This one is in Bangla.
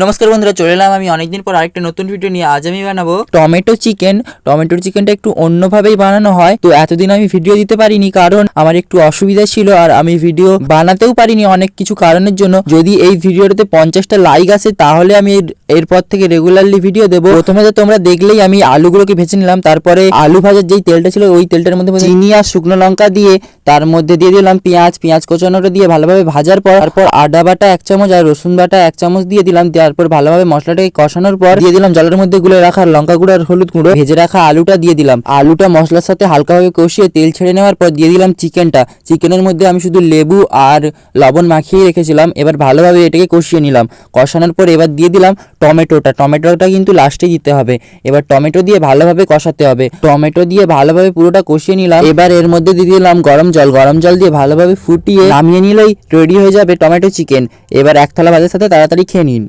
নমস্কার বন্ধুরা, চলে এলাম আমি অনেকদিন পর আরেকটা নতুন ভিডিও নিয়ে। আজ আমি বানাবো টমেটো চিকেন। টমেটোর চিকেনটা একটু অন্যভাবেই বানানো হয়, তো এতদিন আমি ভিডিও দিতে পারিনি কারণ আমার একটু অসুবিধা ছিল আর আমি ভিডিও বানাতেও পারিনি অনেক কিছু কারণের জন্য। যদি এই ভিডিওটাতে 50টা লাইক আসে তাহলে আমি এরপর থেকে রেগুলারলি ভিডিও দেবো। প্রথমে তো তোমরা দেখলেই আমি আলুগুলোকে ভেজে নিলাম, তারপরে আলু ভাজার যেই তেলটা ছিল ওই তেলটার মধ্যে চিনি আর শুকনো লঙ্কা দিয়ে তার মধ্যে দিয়ে দিলাম পেঁয়াজ কোচানোটা দিয়ে ভালোভাবে ভাজার পর তারপর আদা বাটা 1 চামচ আর রসুন বাটা 1 চামচ দিয়ে দিলাম। তারপর ভালোভাবে মশলাটাকে কষানোর পর দিয়ে দিলাম জলের মধ্যে গুলে রাখা লঙ্কা গুঁড়ো আর হলুদ গুঁড়ো। ভেজে রাখা আলুটা দিয়ে দিলাম। আলুটা মশলার সাথে হালকাভাবে কষিয়ে তেল ছেড়ে নেওয়ার পর দিয়ে দিলাম চিকেনটা। চিকেনের মধ্যে আমি শুধু লেবু আর লবণ মাখিয়ে রেখেছিলাম। এবার ভালোভাবে এটাকে কষিয়ে নিলাম। কষানোর পর এবার দিয়ে দিলাম টমেটোটা কিন্তু লাস্টে দিতে হবে। এবার টমেটো দিয়ে ভালোভাবে কষাতে হবে। টমেটো দিয়ে ভালোভাবে পুরোটা কষিয়ে নিলাম। এবার এর মধ্যে দিয়ে দিলাম গরম জল দিয়ে ভালোভাবে ফুটিয়ে নামিয়ে নিলেই রেডি হয়ে যাবে টমেটো চিকেন। এবার এক থালা ভাতের সাথে তাড়াতাড়ি খেয়ে নিন।